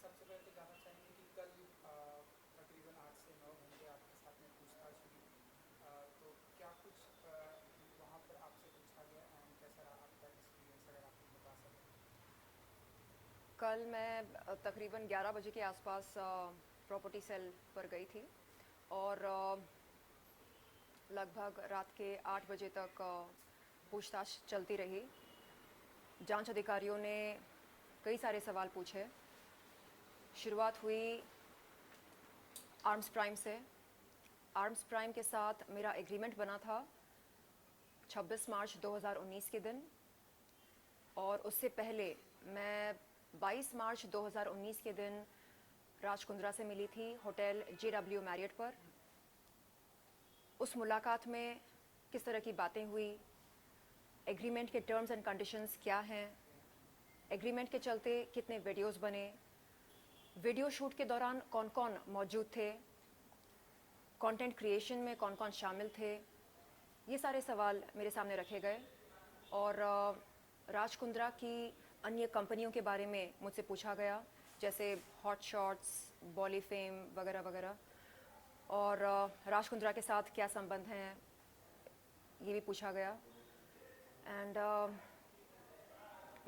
सबसे पहले तो जानना चाहेंगे कि कल तकरीबन 8 से 9 घंटे आपके साथ में पूछताछ हुई। तो क्या कुछ वहाँ पर आपसे पूछा गया एंड कैसा रहा आपका एक्सपीरियंस, अगर आप कुछ बता सकें? कल मैं तकरीबन 11 बजे के आसपास प्रॉपर्टी सेल पर गई थी और लगभग रात के 8 बजे तक पूछताछ चलती रही। जांच अधिकारियों ने कई सारे सवाल पूछे। शुरुआत हुई आर्म्स प्राइम से। आर्म्स प्राइम के साथ मेरा एग्रीमेंट बना था 26 मार्च 2019 के दिन, और उससे पहले मैं 22 मार्च 2019 के दिन राज कुंद्रा से मिली थी होटल JW मैरियट पर। उस मुलाकात में किस तरह की बातें हुई, एग्रीमेंट के टर्म्स एंड कंडीशंस क्या हैं, एग्रीमेंट के चलते कितने वीडियोस बने, वीडियो शूट के दौरान कौन कौन मौजूद थे, कंटेंट क्रिएशन में कौन कौन शामिल थे, ये सारे सवाल मेरे सामने रखे गए। और राज कुंद्रा की अन्य कंपनियों के बारे में मुझसे पूछा गया, जैसे हॉट शॉट्स, बॉली फेम वगैरह वगैरह। और राज कुंद्रा के साथ क्या संबंध हैं, ये भी पूछा गया। एंड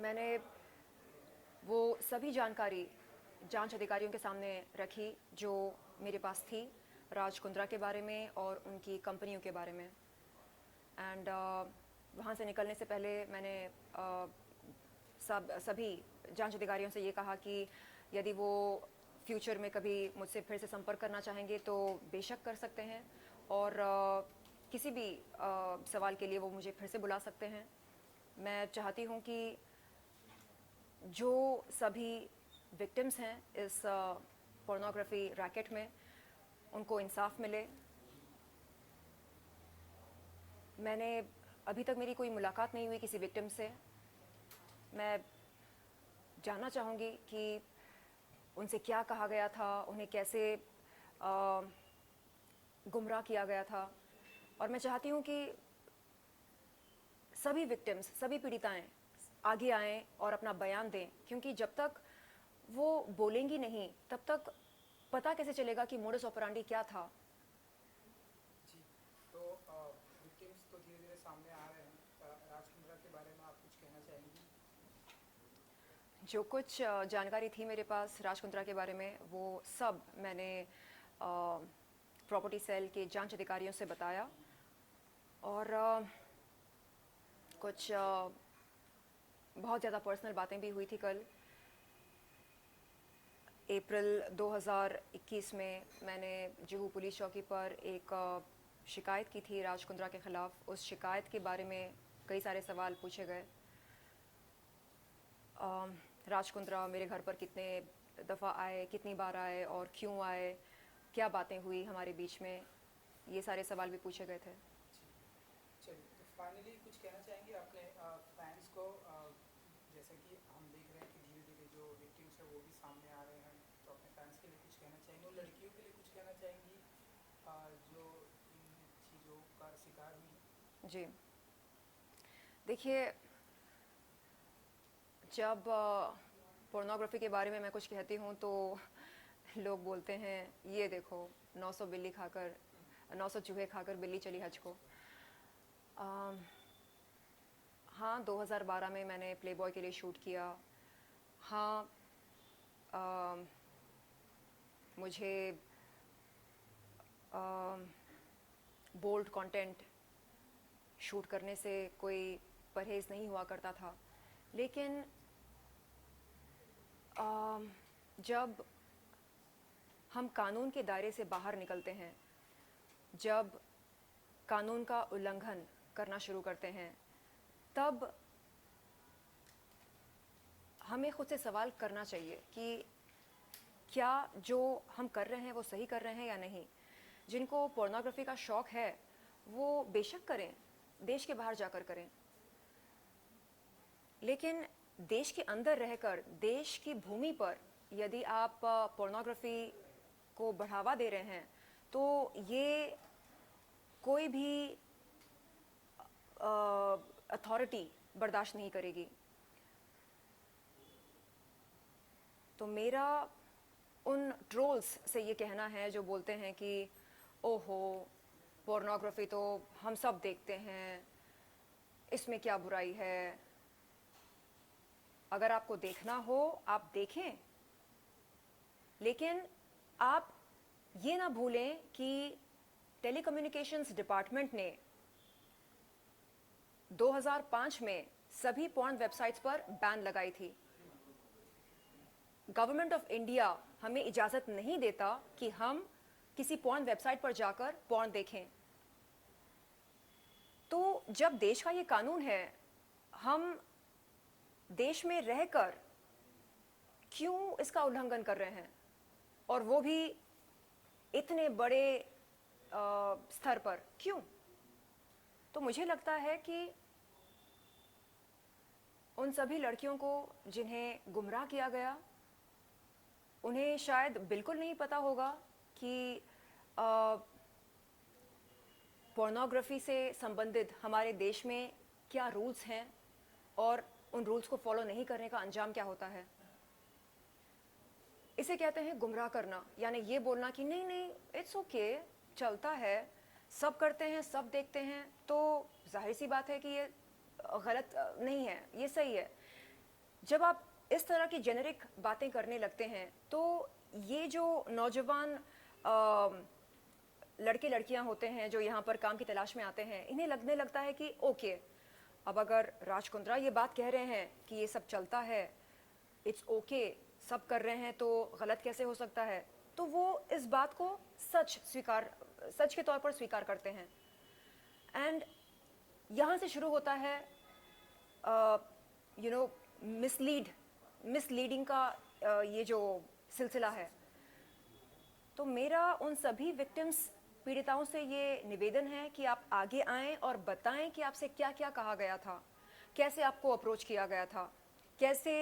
मैंने वो सभी जानकारी जांच अधिकारियों के सामने रखी जो मेरे पास थी राज कुंद्रा के बारे में और उनकी कंपनियों के बारे में। एंड वहाँ से निकलने से पहले मैंने सभी जांच अधिकारियों से ये कहा कि यदि वो फ्यूचर में कभी मुझसे फिर से संपर्क करना चाहेंगे तो बेशक कर सकते हैं, और किसी भी सवाल के लिए वो मुझे फिर से बुला सकते हैं। मैं चाहती हूँ कि जो सभी विक्टिम्स हैं इस पोर्नोग्राफी रैकेट में, उनको इंसाफ मिले। मैंने अभी तक मेरी कोई मुलाकात नहीं हुई किसी विक्टिम से। मैं जानना चाहूँगी कि उनसे क्या कहा गया था, उन्हें कैसे गुमराह किया गया था। और मैं चाहती हूँ कि सभी विक्टिम्स, सभी पीड़िताएं आगे आएं और अपना बयान दें, क्योंकि जब तक वो बोलेंगी नहीं तब तक पता कैसे चलेगा कि मोडस ऑपरेंडी क्या था। जी। तो विक्टिम्स तो धीरे धीरे सामने आ रहे हैं। राज कुंद्रा के बारे में आप कुछ कहना चाहेंगी? जो कुछ जानकारी थी मेरे पास राज कुंद्रा के बारे में, वो सब मैंने प्रॉपर्टी सेल के जांच अधिकारियों से बताया। और कुछ बहुत ज़्यादा पर्सनल बातें भी हुई थी कल। अप्रैल 2021 में मैंने जुहू पुलिस चौकी पर एक शिकायत की थी राज कुंद्रा के ख़िलाफ़। उस शिकायत के बारे में कई सारे सवाल पूछे गए। राज कुंद्रा मेरे घर पर कितने दफ़ा आए, कितनी बार आए और क्यों आए, क्या बातें हुई हमारे बीच में, ये सारे सवाल भी पूछे गए थे। जी। चलिए, तो फाइनली कुछ कहना चाहेंगे अपने फैंस को? जैसे कि हम देख रहे हैं कि धीरे धीरे जो विक्टिम्स है वो भी सामने आ रहे हैं, तो अपने फैंस के लिए कुछ कहना चाहेंगे और लड़कियों के लिए कुछ कहना चाहेंगी जो इन चीज़ों का शिकार हुई हैं? जी, देखिए, जब पोर्नोग्राफी के बारे में मैं कुछ कहती हूँ तो लोग बोलते हैं ये देखो 900 बिल्ली खाकर 900 चूहे खाकर बिल्ली चली हज को। अम, हाँ, 2012 में मैंने प्लेबॉय के लिए शूट किया। हाँ, अम, मुझे बोल्ड कंटेंट शूट करने से कोई परहेज़ नहीं हुआ करता था। लेकिन जब हम कानून के दायरे से बाहर निकलते हैं, जब कानून का उल्लंघन करना शुरू करते हैं, तब हमें खुद से सवाल करना चाहिए कि क्या जो हम कर रहे हैं वो सही कर रहे हैं या नहीं। जिनको पोर्नोग्राफी का शौक़ है वो बेशक करें, देश के बाहर जाकर करें, लेकिन देश के अंदर रहकर देश की भूमि पर यदि आप पोर्नोग्राफी को बढ़ावा दे रहे हैं तो ये कोई भी अथॉरिटी बर्दाश्त नहीं करेगी। तो मेरा उन ट्रोल्स से ये कहना है जो बोलते हैं कि ओहो पोर्नोग्राफी तो हम सब देखते हैं, इसमें क्या बुराई है, अगर आपको देखना हो आप देखें, लेकिन आप ये ना भूलें कि टेलीकम्युनिकेशंस डिपार्टमेंट ने 2005 में सभी पॉर्न वेबसाइट्स पर बैन लगाई थी। गवर्नमेंट ऑफ इंडिया हमें इजाज़त नहीं देता कि हम किसी पॉर्न वेबसाइट पर जाकर पॉर्न देखें। तो जब देश का ये कानून है, हम देश में रहकर क्यों इसका उल्लंघन कर रहे हैं, और वो भी इतने बड़े स्तर पर क्यों? तो मुझे लगता है कि उन सभी लड़कियों को जिन्हें गुमराह किया गया, उन्हें शायद बिल्कुल नहीं पता होगा कि पोर्नोग्राफी से संबंधित हमारे देश में क्या रूल्स हैं और उन रूल्स को फॉलो नहीं करने का अंजाम क्या होता है। इसे कहते हैं गुमराह करना, यानी ये बोलना कि नहीं नहीं इट्स ओके, चलता है, सब करते हैं, सब देखते हैं, तो जाहिर सी बात है कि ये गलत नहीं है, ये सही है। जब आप इस तरह की जेनेरिक बातें करने लगते हैं तो ये जो नौजवान लड़के लड़कियां होते हैं जो यहाँ पर काम की तलाश में आते हैं, इन्हें लगने लगता है कि ओके, अब अगर राज कुंद्रा ये बात कह रहे हैं कि ये सब चलता है, इट्स ओके, सब कर रहे हैं, तो गलत कैसे हो सकता है। तो वो इस बात को सच के तौर पर स्वीकार करते हैं। एंड यहाँ से शुरू होता है मिसलीडिंग का ये जो सिलसिला है। तो मेरा उन सभी विक्टिम्स, पीड़िताओं से ये निवेदन है कि आप आगे आएं और बताएं कि आपसे क्या क्या कहा गया था, कैसे आपको अप्रोच किया गया था, कैसे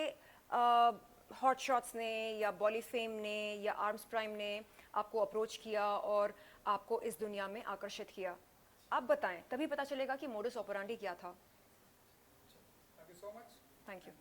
हॉट शॉट्स ने या बॉलीफेम ने या आर्म्स प्राइम ने आपको अप्रोच किया और आपको इस दुनिया में आकर्षित किया। आप बताएं, तभी पता चलेगा कि मोडस ऑपरेंडी क्या था। Thank you so much. Thank you.